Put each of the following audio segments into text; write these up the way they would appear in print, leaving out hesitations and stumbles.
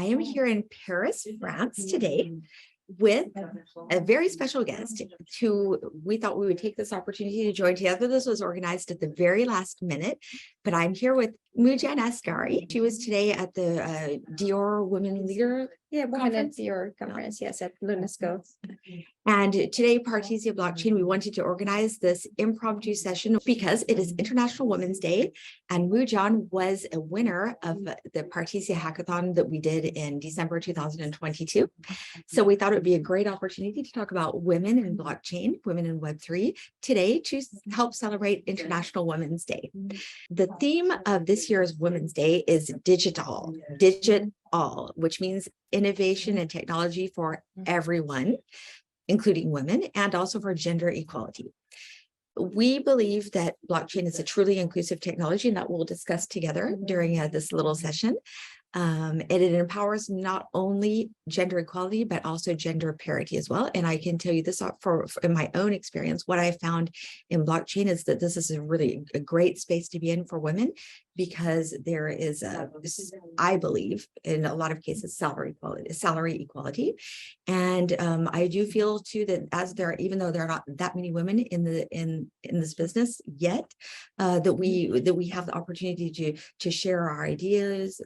I am here in Paris, France today with a very special guest who we thought we would take this opportunity to join together. This was organized at the very last minute, but I'm here with Moojan Asghari. She was today at the Dior Women Leader Women at Dior conference, yes, at UNESCO. And today, Partisia Blockchain, we wanted to organize this impromptu session because it is International Women's Day, and Moojan was a winner of the Partisia Hackathon that we did in December 2022. So we thought it would be a great opportunity to talk about women in blockchain, women in Web3 today to help celebrate International Women's Day. The theme of this year's Women's Day is digital, which means innovation and technology for everyone, including women, and also for gender equality. We believe that blockchain is a truly inclusive technology, and that we'll discuss together during this little session. And it empowers not only gender equality, but also gender parity as well. And I can tell you this in my own experience, what I found in blockchain is that this is a really great space to be in for women, because there is I believe in a lot of cases, salary equality. And I do feel too that even though there are not that many women in this business yet, that we have the opportunity to share our ideas,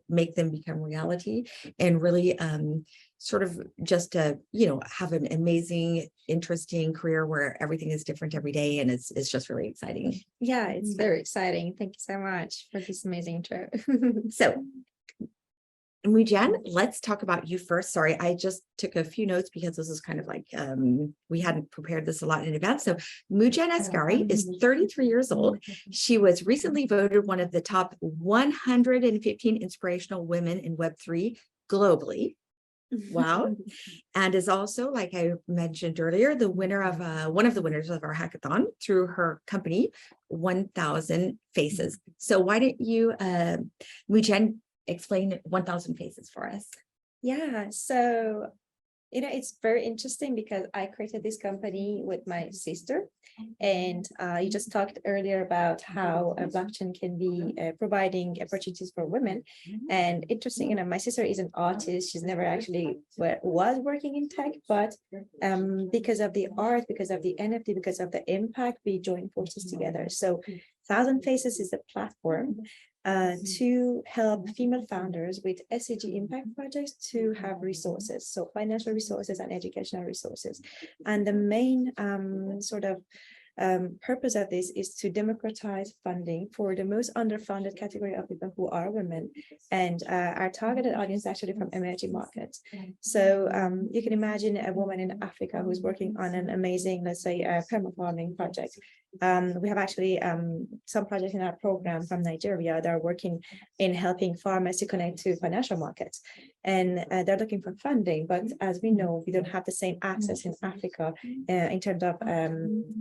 make them become reality, and really sort of just have an amazing, interesting career where everything is different every day, and it's just really exciting. Yeah, it's very exciting. Thank you so much for this amazing intro. So, Moojan, let's talk about you first. Sorry, I just took a few notes because this is kind of like we hadn't prepared this a lot in advance. So Moojan Asghari is 33 years old. She was recently voted one of the top 115 inspirational women in Web3 globally. Wow. And is also, like I mentioned earlier, the winner of one of the winners of our hackathon through her company, 1000 Faces. So why don't you, Moojan, explain 1000 Faces for us? Yeah, so it's very interesting because I created this company with my sister, and you just talked earlier about how a blockchain can be providing opportunities for women. And interesting, my sister is an artist. She's never actually was working in tech, but because of the art, because of the NFT, because of the impact, we joined forces together. So 1000 Faces is a platform to help female founders with SDG impact projects to have resources, so financial resources and educational resources. And the main purpose of this is to democratize funding for the most underfunded category of people who are women, and our targeted audience actually from emerging markets. So you can imagine a woman in Africa who's working on an amazing, let's say, perma-farming project. We have actually some projects in our program from Nigeria that are working in helping farmers to connect to financial markets, and they're looking for funding. But as we know, we don't have the same access in Africa in terms of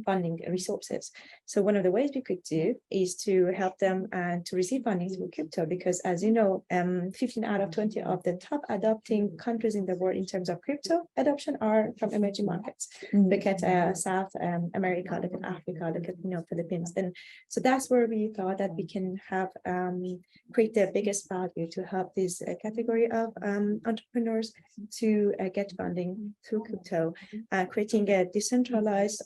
funding resources. So one of the ways we could do is to help them to receive funding through crypto, because as you know, 15 out of 20 of the top adopting countries in the world in terms of crypto adoption are from emerging markets. Look at South America, look at Africa, look at Philippines. And so that's where we thought that we can have create the biggest value to help this category of entrepreneurs to get funding through crypto, creating a decentralized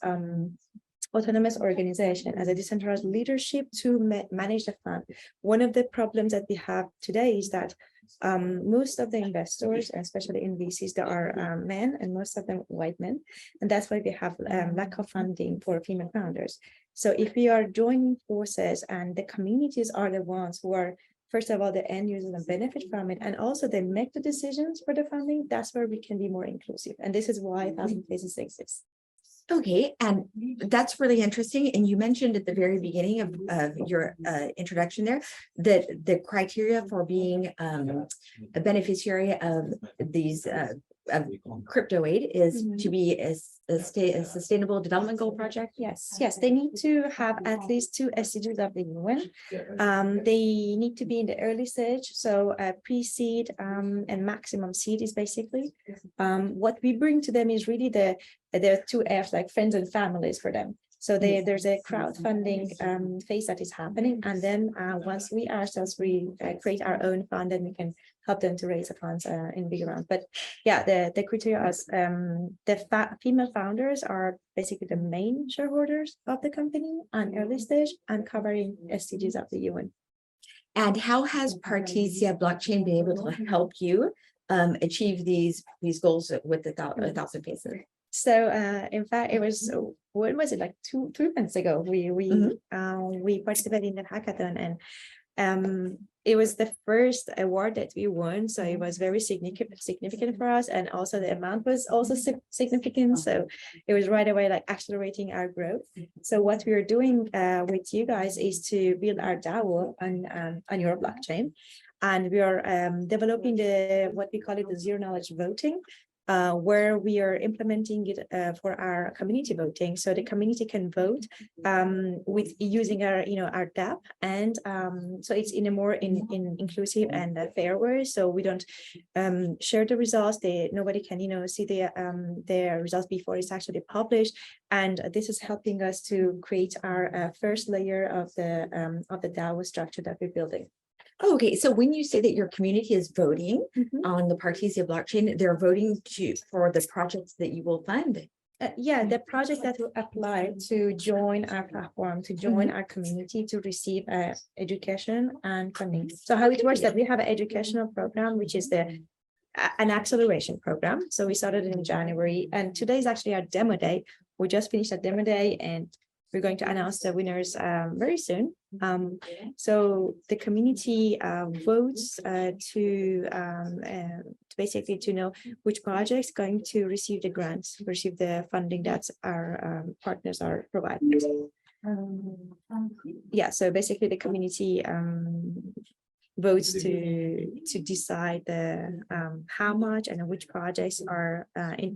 autonomous organization as a decentralized leadership to manage the fund. One of the problems that we have today is that most of the investors, especially in VCs, there are men, and most of them white men, and that's why we have lack of funding for female founders. So if we are joining forces, and the communities are the ones who are, first of all, the end users and benefit from it, and also they make the decisions for the funding, that's where we can be more inclusive. And this is why 1000 Faces exists. Okay, and that's really interesting. And you mentioned at the very beginning of your introduction there that the criteria for being a beneficiary of these of crypto aid is to be a sustainable development goal project. Yes, they need to have at least 2 SDGs of the UN. They need to be in the early stage, so pre-seed and maximum seed is basically what we bring to them is really the 2 F's, like friends and families for them. So there's a crowdfunding phase that is happening. And then once we ourselves create our own fund, then we can help them to raise the funds in bigger rounds. But yeah, the criteria is the female founders are basically the main shareholders of the company on early stage and covering SDGs of the UN. And how has Partisia Blockchain been able to help you achieve these goals with the 1,000 pieces? So in fact, it was, when was it, like 2 months ago, we participated in the hackathon, and it was the first award that we won. So it was very significant for us, and also the amount was also significant. So it was right away like accelerating our growth. So what we are doing with you guys is to build our DAO on your blockchain, and we are developing what we call it the zero knowledge voting. Where we are implementing it for our community voting, so the community can vote with using our DApp, and so it's in a more inclusive and fair way. So we don't share the results; nobody can see their results before it's actually published, and this is helping us to create our first layer of the DAO structure that we're building. Okay, so when you say that your community is voting on the Partisia blockchain, they're voting for the projects that you will fund. Yeah, the project that will apply to join our platform, to join our community, to receive education and funding. So how it works that we have an educational program, which is an acceleration program. So we started in January, and today is actually our demo day. We just finished a demo day, and we're going to announce the winners very soon. So the community votes to basically to know which projects going to receive the grants, receive the funding that our partners are providing. Yeah, so basically the community votes to decide how much and which projects are in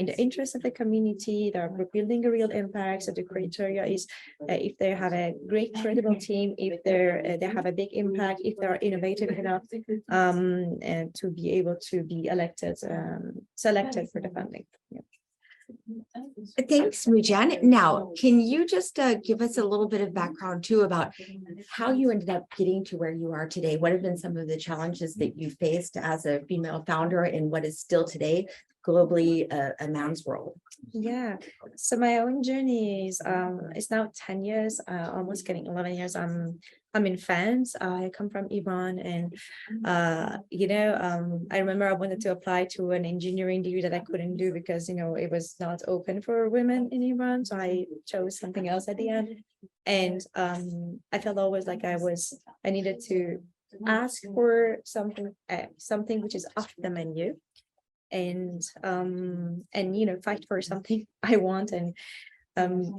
the interest of the community, that are building a real impact. So the criteria is if they have a great credible team, if they have a big impact, if they're innovative enough and to be able to be selected for the funding. Yeah. Thanks, Moojan. Now, can you just give us a little bit of background too about how you ended up getting to where you are today? What have been some of the challenges that you faced as a female founder in what is still today globally a man's world? Yeah, so my own journey is it's now 10 years, almost getting 11 years. I'm in France. I come from Iran, and I remember I wanted to apply to an engineering degree that I couldn't do because it was not open for women in Iran, so I chose something else at the end. And I felt always like I needed to ask for something which is off the menu, and fight for something I want. And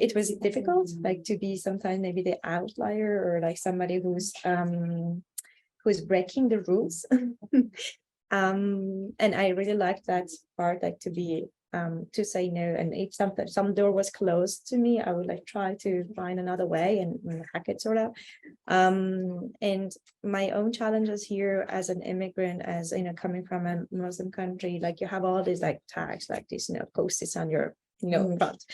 it was difficult, like to be sometimes maybe the outlier, or like somebody who's breaking the rules. And I really liked that part, like to be to say no, and if some door was closed to me, I would like try to find another way and hack it sort of. And my own challenges here as an immigrant, as coming from a Muslim country, like you have all these like tags like this, post-its on your front.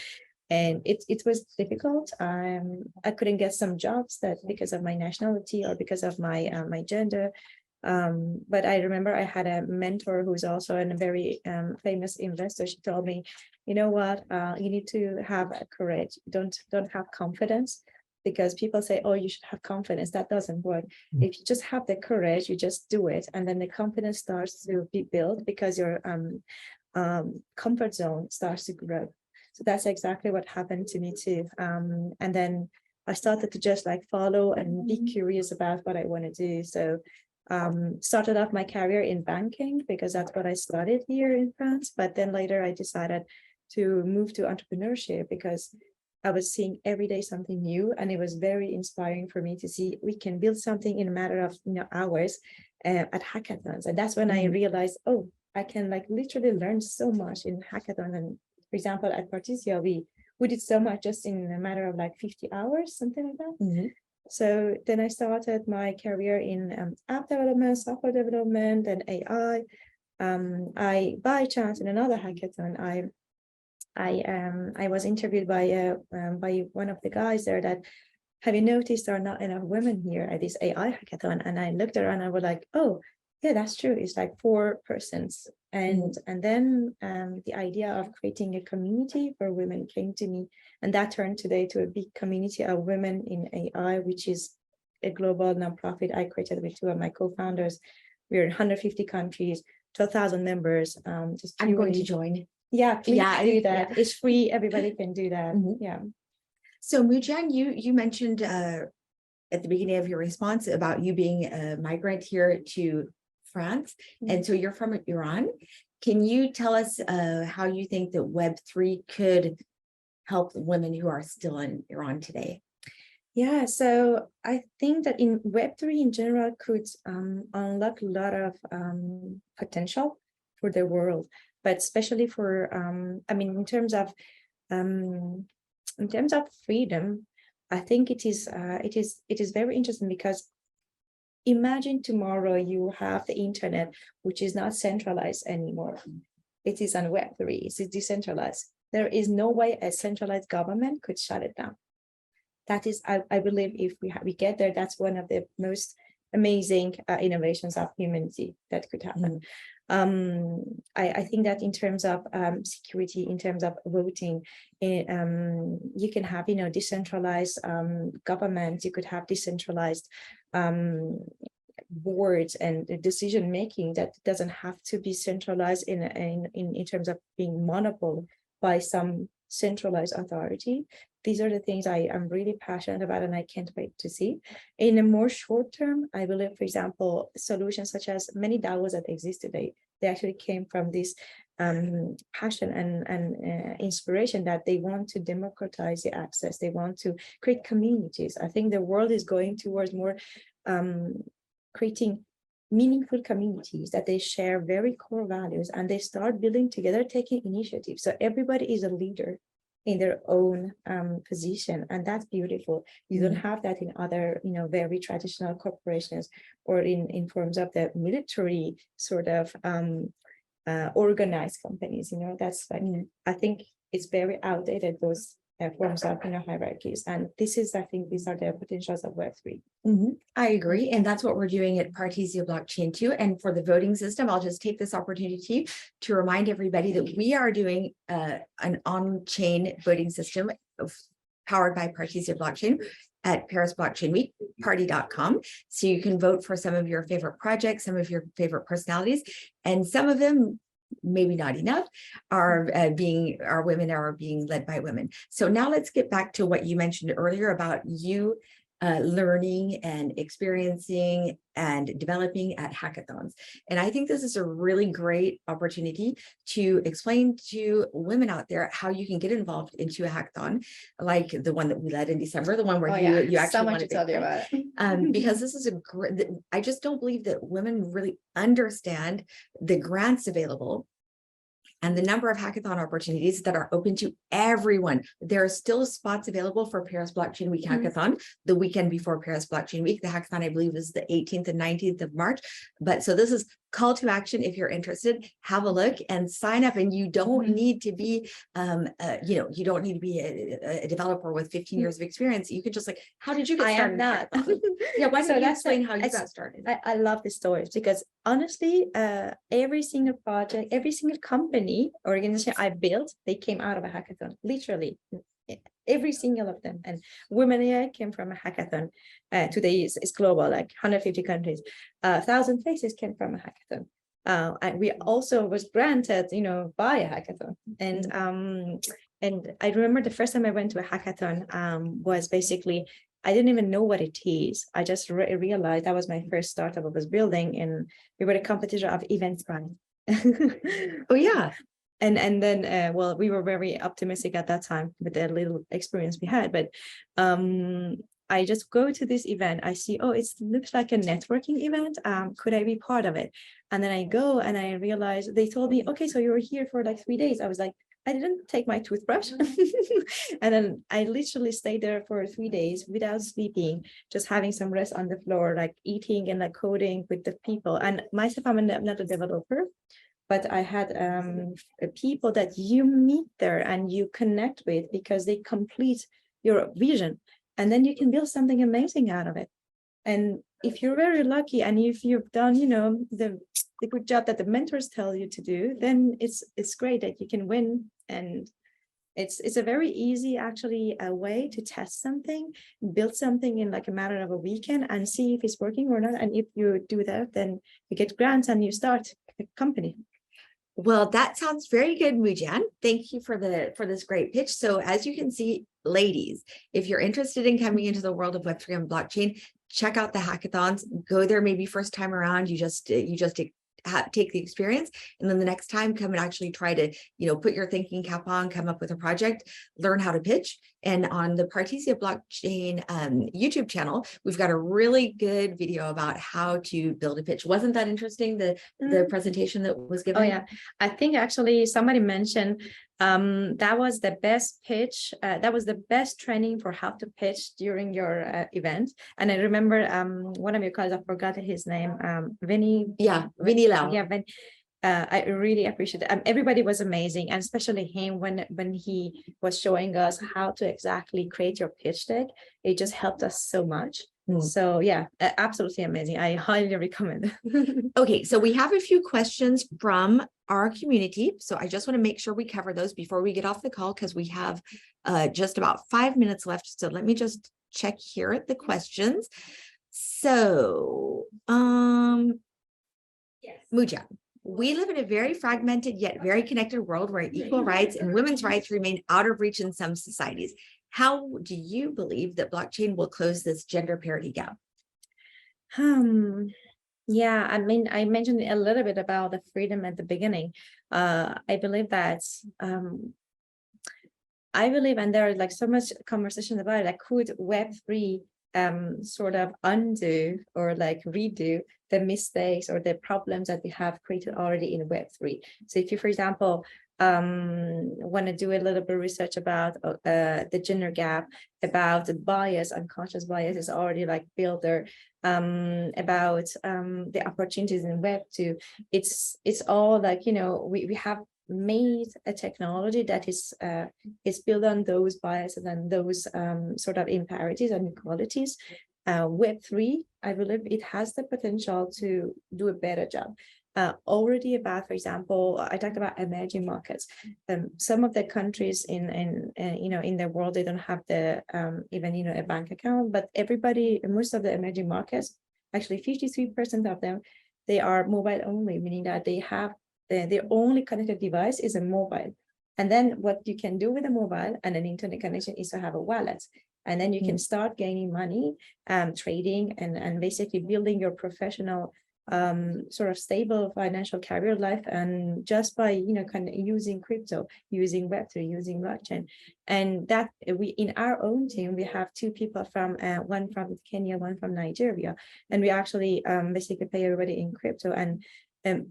And it was difficult. I couldn't get some jobs that because of my nationality or because of my gender. But I remember I had a mentor who's also a very famous investor. She told me, you know what, you need to have courage. Don't have confidence, because people say, oh, you should have confidence. That doesn't work. If you just have the courage, you just do it, and then the confidence starts to be built because your comfort zone starts to grow. So that's exactly what happened to me too. And then I started to just like follow and be curious about what I want to do. So started off my career in banking because that's what I studied here in France. But then later I decided to move to entrepreneurship because I was seeing every day something new, and it was very inspiring for me to see we can build something in a matter of hours at hackathons. And that's when I realized, oh, I can like literally learn so much in hackathon. And for example, at Partisia, we did so much just in a matter of like 50 hours, something like that. So then I started my career in app development, software development, and AI. I, by chance, in another hackathon, I was interviewed by one of the guys there that, have you noticed there are not enough women here at this AI hackathon? And I looked around and I was like, oh, yeah, that's true. It's like 4 persons. And then the idea of creating a community for women came to me. And that turned today to a big community of women in AI, which is a global nonprofit I created with 2 of my co-founders. We're in 150 countries, 12,000 members. I'm going to join. Yeah, please do that. Yeah. It's free. Everybody can do that. Yeah. So Moojan, you mentioned at the beginning of your response about you being a migrant here to France, and so you're from Iran. Can you tell us how you think that Web3 could help women who are still in Iran today? Yeah, so I think that in Web3 in general could unlock a lot of potential for the world, but especially for I mean, in terms of freedom, I think it is very interesting, because imagine tomorrow you have the internet, which is not centralized anymore. It is on Web3, it is decentralized. There is no way a centralized government could shut it down. That is, I believe, if we get there, that's one of the most amazing innovations of humanity that could happen. I think that in terms of security, in terms of voting, you can have, decentralized governments. You could have decentralized boards and decision making that doesn't have to be centralized in terms of being monopolized by some centralized authority. These are the things I am really passionate about, and I can't wait to see. In a more short term, I believe, for example, solutions such as many DAOs that exist today, they actually came from this passion and inspiration that they want to democratize the access. They want to create communities. I think the world is going towards more creating meaningful communities that they share very core values, and they start building together, taking initiative. So everybody is a leader in their own position, and that's beautiful. You don't have that in other, very traditional corporations, or in forms of the military sort of organized companies. That's like, I think it's very outdated, those forms of hierarchies, and I think these are the potentials of Web3. I agree, and that's what we're doing at Partisia Blockchain too. And for the voting system, I'll just take this opportunity to remind everybody that we are doing an on-chain voting system powered by Partisia Blockchain at Paris Blockchain Week, party.com. So you can vote for some of your favorite projects, some of your favorite personalities, and some of them, maybe not enough, are women are being led by women. So now let's get back to what you mentioned earlier about you learning and experiencing and developing at hackathons. And I think this is a really great opportunity to explain to women out there how you can get involved into a hackathon, like the one that we led in December, the one where you actually so much to tell you about it. because this is a great, I just don't believe that women really understand the grants available and the number of hackathon opportunities that are open to everyone. There are still spots available for Paris Blockchain Week hackathon, the weekend before Paris Blockchain Week. The hackathon, I believe, is the 18th and 19th of March. But so this is call to action. If you're interested, have a look and sign up. And you don't need to be, you don't need to be a developer with 15 years of experience. You could just how did you get started? I am not. Yeah, why don't you explain how you got started? I love the stories, because honestly, every single project, every single company, organization I built, they came out of a hackathon, literally. Every single of them. And Women AI came from a hackathon. Today is global, like 150 countries. 1,000 Faces came from a hackathon. And we also was granted, by a hackathon. And I remember the first time I went to a hackathon was basically, I didn't even know what it is. I just realized that was my first startup I was building, and we were a competitor of Eventbrite. Oh yeah. And then well, we were very optimistic at that time with the little experience we had, but I just go to this event. I see, oh, it looks like a networking event. Could I be part of it? And then I go and I realize they told me, okay, so you were here for like 3 days. I was like, I didn't take my toothbrush. And then I literally stayed there for 3 days without sleeping, just having some rest on the floor, like eating and like coding with the people. And myself, I'm not a developer. but I had people that you meet there and you connect with because they complete your vision, and then you can build something amazing out of it. And if you're very lucky and if you've done, the good job that the mentors tell you to do, then it's great that you can win. And it's a very easy, actually, a way to test something, build something in like a matter of a weekend and see if it's working or not. And if you do that, then you get grants and you start a company. Well, that sounds very good, Moojan. Thank you for this great pitch. So as you can see, ladies, if you're interested in coming into the world of Web3 and blockchain, check out the hackathons. Go there maybe first time around. You just take the experience, and then the next time come and actually try to put your thinking cap on, come up with a project, learn how to pitch. And on the Partisia Blockchain YouTube channel, we've got a really good video about how to build a pitch. Wasn't that interesting, the presentation that was given? Oh yeah, I think actually somebody mentioned that was the best pitch, that was the best training for how to pitch during your event. And I remember one of your colleagues, I forgot his name, Vinny. Yeah, Vinny Lau. Yeah, I really appreciate it. Everybody was amazing, and especially him when he was showing us how to exactly create your pitch deck. It just helped us so much. So yeah, absolutely amazing. I highly recommend. Okay, so we have a few questions from our community. So I just want to make sure we cover those before we get off the call, because we have just about 5 minutes left. So let me just check here at the questions. So, Moojan, we live in a very fragmented yet very connected world where equal rights and women's rights remain out of reach in some societies. How do you believe that blockchain will close this gender parity gap? Yeah, I mean, I mentioned a little bit about the freedom at the beginning. I believe that and there are like so much conversation about it, like could Web3 sort of undo or like redo the mistakes or the problems that we have created already in Web3. So if you, for example, want to do a little bit of research about the gender gap, about the bias, unconscious bias is already like built there, about the opportunities in Web2, it's all like, we have made a technology that is built on those biases and those sort of imparities and inequalities. Web3, I believe it has the potential to do a better job. Already about, for example, I talked about emerging markets. Some of the countries in the world, they don't have the even a bank account, but most of the emerging markets, actually 53% of them, they are mobile only, meaning that they have their only connected device is a mobile. And then what you can do with a mobile and an internet connection is to have a wallet. And then you can start gaining money, trading, and basically building your professional sort of stable financial career life, and just by kind of using crypto, using Web3, using blockchain. And that we, in our own team, we have two people from one from Kenya, one from Nigeria, and we actually basically pay everybody in crypto. And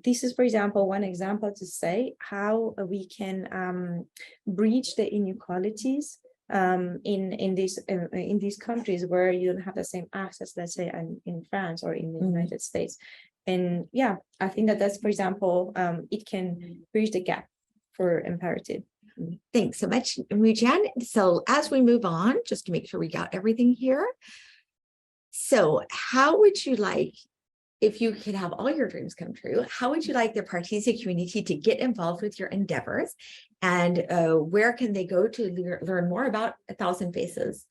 this is, for example, one example to say how we can breach the inequalities in these countries where you don't have the same access, let's say in France or in the United States. And yeah, I think that's, for example, it can bridge the gap for imperative. Thanks so much, Moojan. So as we move on, just to make sure we got everything here. So how would you like, if you could have all your dreams come true, how would you like the Partisia community to get involved with your endeavors? And where can they go to learn more about 1,000 Faces?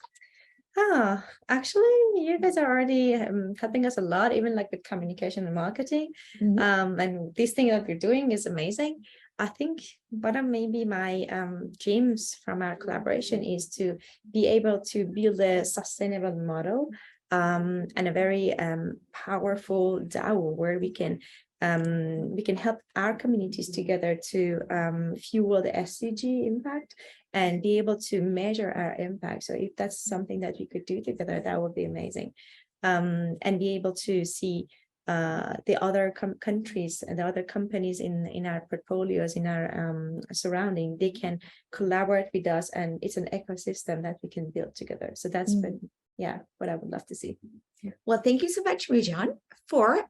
Actually, you guys are already helping us a lot, even like with communication and marketing. And this thing that you're doing is amazing. I think one of maybe my dreams from our collaboration is to be able to build a sustainable model and a very powerful DAO where we can help our communities together to fuel the SDG impact and be able to measure our impact. So if that's something that we could do together, that would be amazing. And be able to see the other countries and the other companies in our portfolios, in our surrounding, they can collaborate with us, and it's an ecosystem that we can build together. So that's what I would love to see. Well, thank you so much, Moojan, for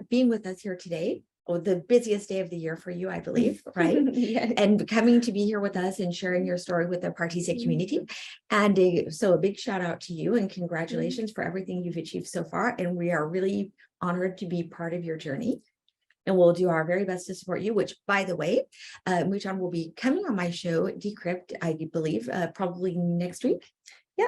being with us here today. the busiest day of the year for you, I believe, right? Yes. And coming to be here with us and sharing your story with the Partisia community. And so a big shout out to you and congratulations for everything you've achieved so far. And we are really honored to be part of your journey. And we'll do our very best to support you, which, by the way, Moojan will be coming on my show, Decrypt, I believe, probably next week. Yeah.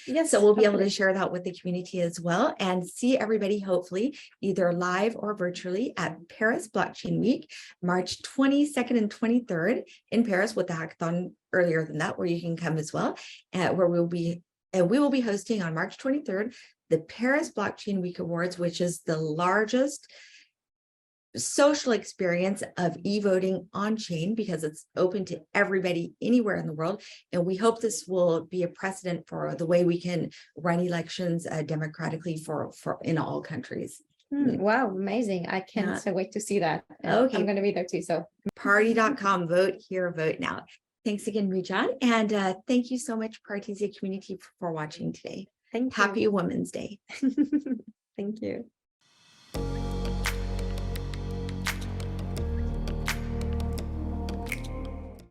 Yes. So we'll be able to share that with the community as well and see everybody, hopefully, either live or virtually at Paris Blockchain Week, March 22nd and 23rd in Paris, with the hackathon earlier than that, where you can come as well, where we will be hosting on March 23rd, the Paris Blockchain Week Awards, which is the largest social experience of e-voting on chain, because it's open to everybody anywhere in the world. And we hope this will be a precedent for the way we can run elections democratically for in all countries. Wow, amazing. I can't wait to see that. Okay. I'm going to be there too. So Party.com, vote here, vote now. Thanks again, Moojan. And thank you so much, Partisia community, for watching today. Thank you. Happy Women's Day. Thank you.